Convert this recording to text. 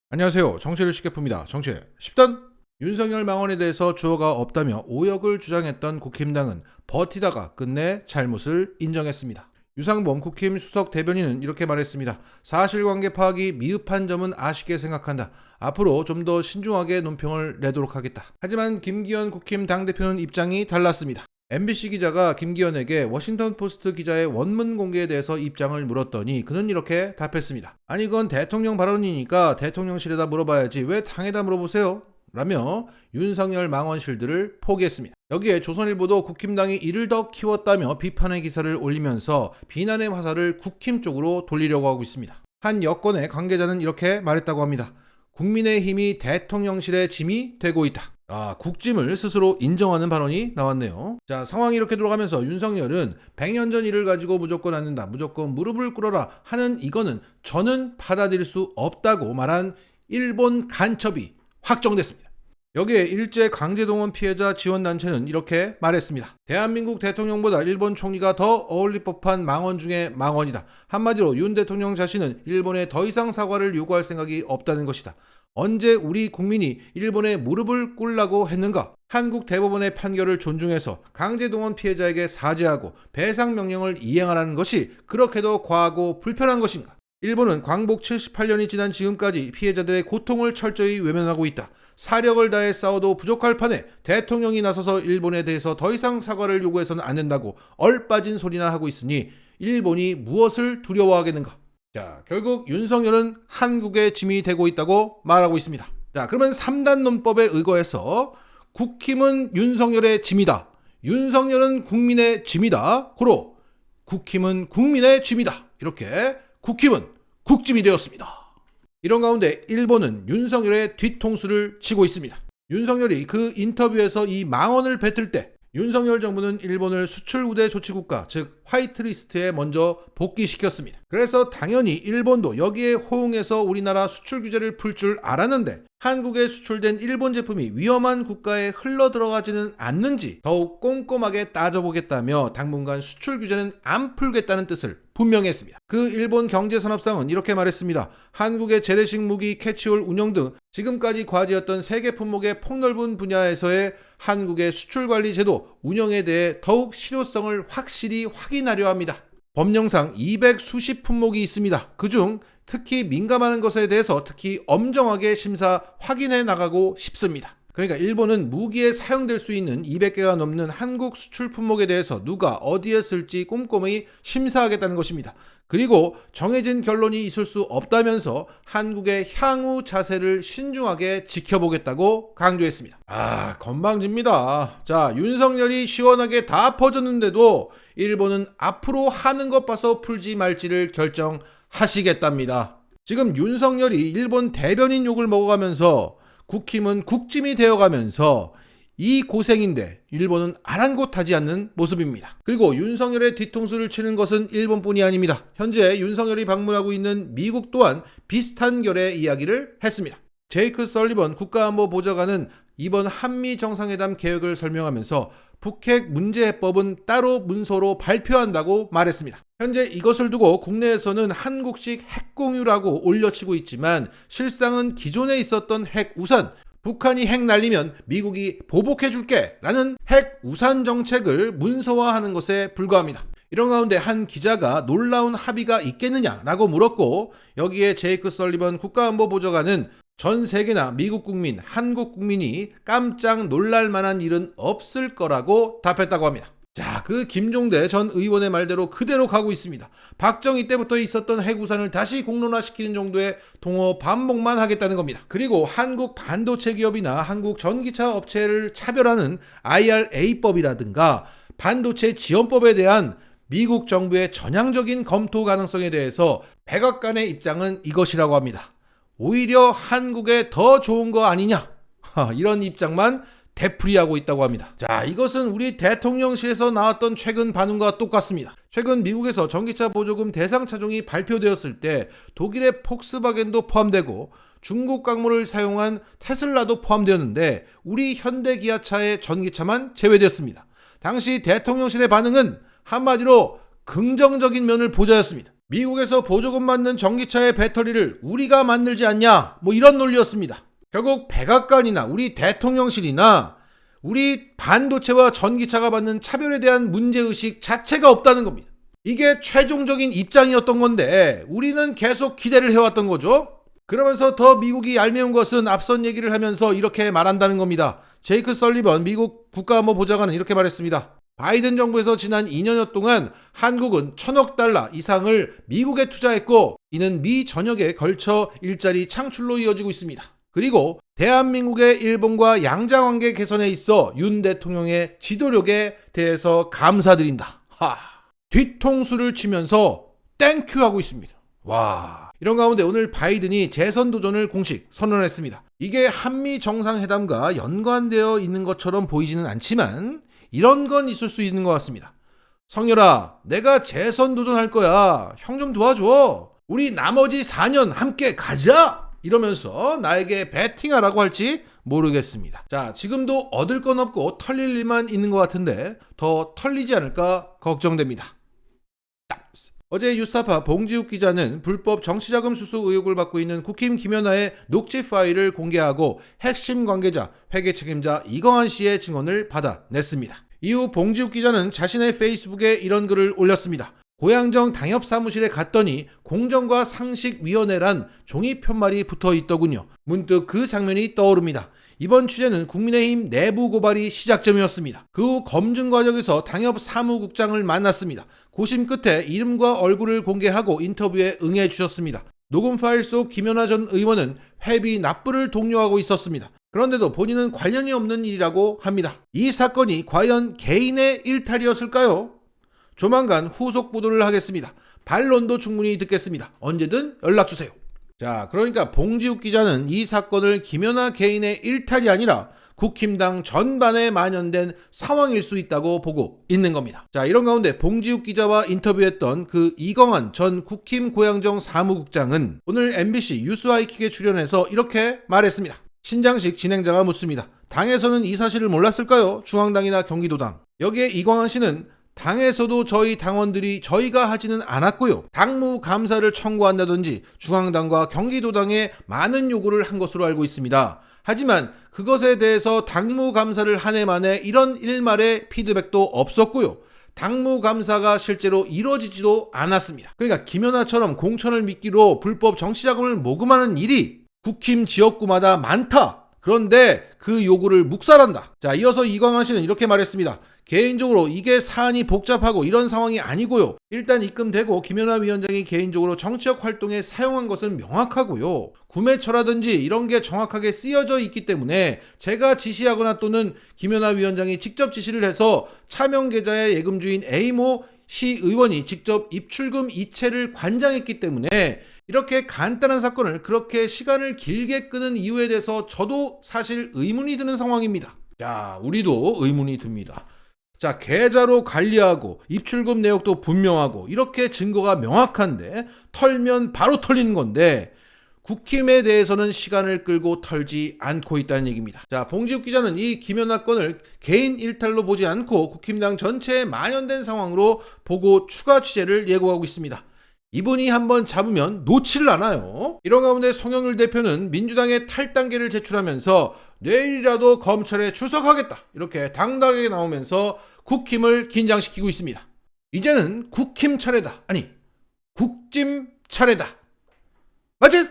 안녕하세요. 정치를 쉽게 풉니다. 정치 10단. 윤석열 망언에 대해서 주어가 없다며 오역을 주장했던 국힘당은 버티다가 끝내 잘못을 인정했습니다. 유상범 국힘 수석 대변인은 이렇게 말했습니다. 사실관계 파악이 미흡한 점은 아쉽게 생각한다. 앞으로 좀 더 신중하게 논평을 내도록 하겠다. 하지만 김기현 국힘 당대표는 입장이 달랐습니다. MBC 기자가 김기현에게 워싱턴 포스트 기자의 원문 공개에 대해서 입장을 물었더니 그는 이렇게 답했습니다. 아니 그건 대통령 발언이니까 대통령실에다 물어봐야지 왜 당에다 물어보세요? 라며 윤석열 망언실들을 포기했습니다. 여기에 조선일보도 국힘당이 이를 더 키웠다며 비판의 기사를 올리면서 비난의 화살을 국힘 쪽으로 돌리려고 하고 있습니다. 한 여권의 관계자는 이렇게 말했다고 합니다. 국민의힘이 대통령실의 짐이 되고 있다. 국짐을 스스로 인정하는 발언이 나왔네요. 자, 상황이 이렇게 돌아가면서 윤석열은 100년 전 일을 가지고 무조건 앉는다, 무조건 무릎을 꿇어라 하는 이거는 저는 받아들일 수 없다고 말한 일본 간첩이 확정됐습니다. 여기에 일제 강제동원 피해자 지원단체는 이렇게 말했습니다. 대한민국 대통령보다 일본 총리가 더 어울릴 법한 망언 중에 망언이다. 한마디로 윤 대통령 자신은 일본에 더 이상 사과를 요구할 생각이 없다는 것이다. 언제 우리 국민이 일본에 무릎을 꿇으라고 했는가? 한국 대법원의 판결을 존중해서 강제동원 피해자에게 사죄하고 배상 명령을 이행하라는 것이 그렇게도 과하고 불편한 것인가? 일본은 광복 78년이 지난 지금까지 피해자들의 고통을 철저히 외면하고 있다. 사력을 다해 싸워도 부족할 판에 대통령이 나서서 일본에 대해서 더 이상 사과를 요구해서는 안 된다고 얼빠진 소리나 하고 있으니 일본이 무엇을 두려워하겠는가? 자, 결국 윤석열은 한국의 짐이 되고 있다고 말하고 있습니다. 자, 그러면 3단 논법에 의거해서 국힘은 윤석열의 짐이다. 윤석열은 국민의 짐이다. 고로 국힘은 국민의 짐이다. 이렇게 국힘은 국짐이 되었습니다. 이런 가운데 일본은 윤석열의 뒤통수를 치고 있습니다. 윤석열이 그 인터뷰에서 이 망언을 뱉을 때 윤석열 정부는 일본을 수출 우대 조치국가, 즉 화이트리스트에 먼저 복귀시켰습니다. 그래서 당연히 일본도 여기에 호응해서 우리나라 수출 규제를 풀 줄 알았는데 한국에 수출된 일본 제품이 위험한 국가에 흘러 들어가지는 않는지 더욱 꼼꼼하게 따져보겠다며 당분간 수출 규제는 안 풀겠다는 뜻을 분명히 했습니다. 그 일본 경제산업상은 이렇게 말했습니다. 한국의 재래식 무기, 캐치홀 운영 등 지금까지 과제였던 세계 품목의 폭넓은 분야에서의 한국의 수출관리 제도 운영에 대해 더욱 실효성을 확실히 확인하려 합니다. 법령상 200수십 품목이 있습니다. 그중 특히 민감한 것에 대해서 특히 엄정하게 심사 확인해 나가고 싶습니다. 그러니까 일본은 무기에 사용될 수 있는 200개가 넘는 한국 수출 품목에 대해서 누가 어디에 쓸지 꼼꼼히 심사하겠다는 것입니다. 그리고 정해진 결론이 있을 수 없다면서 한국의 향후 자세를 신중하게 지켜보겠다고 강조했습니다. 건방집니다. 자, 윤석열이 시원하게 다 퍼졌는데도 일본은 앞으로 하는 것 봐서 풀지 말지를 결정하시겠답니다. 지금 윤석열이 일본 대변인 욕을 먹어가면서 국힘은 국짐이 되어가면서 이 고생인데 일본은 아랑곳하지 않는 모습입니다. 그리고 윤석열의 뒤통수를 치는 것은 일본뿐이 아닙니다. 현재 윤석열이 방문하고 있는 미국 또한 비슷한 결의 이야기를 했습니다. 제이크 설리번 국가안보보좌관은 이번 한미 정상회담 계획을 설명하면서 북핵 문제 해법은 따로 문서로 발표한다고 말했습니다. 현재 이것을 두고 국내에서는 한국식 핵공유라고 올려치고 있지만 실상은 기존에 있었던 핵우산, 북한이 핵 날리면 미국이 보복해줄게 라는 핵우산 정책을 문서화하는 것에 불과합니다. 이런 가운데 한 기자가 놀라운 합의가 있겠느냐라고 물었고 여기에 제이크 설리번 국가안보보좌관은 전 세계나 미국 국민, 한국 국민이 깜짝 놀랄 만한 일은 없을 거라고 답했다고 합니다. 자, 그 김종대 전 의원의 말대로 그대로 가고 있습니다. 박정희 때부터 있었던 핵우산을 다시 공론화시키는 정도의 동어 반복만 하겠다는 겁니다. 그리고 한국 반도체 기업이나 한국 전기차 업체를 차별하는 IRA법이라든가 반도체 지원법에 대한 미국 정부의 전향적인 검토 가능성에 대해서 백악관의 입장은 이것이라고 합니다. 오히려 한국에 더 좋은 거 아니냐? 이런 입장만 되풀이하고 있다고 합니다. 자, 이것은 우리 대통령실에서 나왔던 최근 반응과 똑같습니다. 최근 미국에서 전기차 보조금 대상 차종이 발표되었을 때 독일의 폭스바겐도 포함되고 중국 광물을 사용한 테슬라도 포함되었는데 우리 현대기아차의 전기차만 제외되었습니다. 당시 대통령실의 반응은 한마디로 긍정적인 면을 보자였습니다. 미국에서 보조금 받는 전기차의 배터리를 우리가 만들지 않냐, 뭐 이런 논리였습니다. 결국 백악관이나 우리 대통령실이나 우리 반도체와 전기차가 받는 차별에 대한 문제의식 자체가 없다는 겁니다. 이게 최종적인 입장이었던 건데 우리는 계속 기대를 해왔던 거죠. 그러면서 더 미국이 얄미운 것은 앞선 얘기를 하면서 이렇게 말한다는 겁니다. 제이크 설리번 미국 국가안보보좌관은 이렇게 말했습니다. 바이든 정부에서 지난 2년여 동안 한국은 1,000억 달러 이상을 미국에 투자했고 이는 미 전역에 걸쳐 일자리 창출로 이어지고 있습니다. 그리고 대한민국의 일본과 양자관계 개선에 있어 윤 대통령의 지도력에 대해서 감사드린다. 뒤통수를 치면서 땡큐 하고 있습니다. 와, 이런 가운데 오늘 바이든이 재선 도전을 공식 선언했습니다. 이게 한미 정상회담과 연관되어 있는 것처럼 보이지는 않지만 이런 건 있을 수 있는 것 같습니다. 성렬아, 내가 재선 도전할 거야. 형 좀 도와줘. 우리 나머지 4년 함께 가자. 이러면서 나에게 배팅하라고 할지 모르겠습니다. 자, 지금도 얻을 건 없고 털릴 일만 있는 것 같은데 더 털리지 않을까 걱정됩니다. 어제 뉴스타파 봉지욱 기자는 불법 정치자금 수수 의혹을 받고 있는 국힘 김연아의 녹취 파일을 공개하고 핵심 관계자, 회계 책임자 이광환 씨의 증언을 받아냈습니다. 이후 봉지욱 기자는 자신의 페이스북에 이런 글을 올렸습니다. 고양정 당협사무실에 갔더니 공정과 상식위원회란 종이 편말이 붙어 있더군요. 문득 그 장면이 떠오릅니다. 이번 취재는 국민의힘 내부 고발이 시작점이었습니다. 그 후 검증 과정에서 당협 사무국장을 만났습니다. 고심 끝에 이름과 얼굴을 공개하고 인터뷰에 응해 주셨습니다. 녹음 파일 속 김연아 전 의원은 회비 납부를 독려하고 있었습니다. 그런데도 본인은 관련이 없는 일이라고 합니다. 이 사건이 과연 개인의 일탈이었을까요? 조만간 후속 보도를 하겠습니다. 반론도 충분히 듣겠습니다. 언제든 연락주세요. 자, 그러니까 봉지욱 기자는 이 사건을 김연아 개인의 일탈이 아니라 국힘당 전반에 만연된 상황일 수 있다고 보고 있는 겁니다. 자, 이런 가운데 봉지욱 기자와 인터뷰했던 그 이광환 전 국힘 고양정 사무국장은 오늘 MBC 뉴스와이킥에 출연해서 이렇게 말했습니다. 신장식 진행자가 묻습니다. 당에서는 이 사실을 몰랐을까요? 중앙당이나 경기도당. 여기에 이광환 씨는 당에서도 저희 당원들이 저희가 하지는 않았고요. 당무 감사를 청구한다든지 중앙당과 경기도당에 많은 요구를 한 것으로 알고 있습니다. 하지만 그것에 대해서 당무 감사를 한 해 만에 이런 일말의 피드백도 없었고요. 당무 감사가 실제로 이루어지지도 않았습니다. 그러니까 김연아처럼 공천을 미끼로 불법 정치자금을 모금하는 일이 국힘 지역구마다 많다. 그런데 그 요구를 묵살한다. 자, 이어서 이광환 씨는 이렇게 말했습니다. 개인적으로 이게 사안이 복잡하고 이런 상황이 아니고요. 일단 입금되고 김연아 위원장이 개인적으로 정치적 활동에 사용한 것은 명확하고요. 구매처라든지 이런 게 정확하게 쓰여져 있기 때문에 제가 지시하거나 또는 김연아 위원장이 직접 지시를 해서 차명 계좌의 예금주인 A모 시의원이 직접 입출금 이체를 관장했기 때문에 이렇게 간단한 사건을 그렇게 시간을 길게 끄는 이유에 대해서 저도 사실 의문이 드는 상황입니다. 자, 우리도 의문이 듭니다. 자, 계좌로 관리하고 입출금 내역도 분명하고 이렇게 증거가 명확한데 털면 바로 털리는 건데 국힘에 대해서는 시간을 끌고 털지 않고 있다는 얘기입니다. 자, 봉지욱 기자는 이 김연아 건을 개인 일탈로 보지 않고 국힘당 전체에 만연된 상황으로 보고 추가 취재를 예고하고 있습니다. 이분이 한번 잡으면 놓지를 않아요. 이런 가운데 송영길 대표는 민주당에 탈당계를 제출하면서 내일이라도 검찰에 출석하겠다 이렇게 당당하게 나오면서 국힘을 긴장시키고 있습니다. 이제는 국힘 차례다. 아니, 국짐 차례다. 맞지?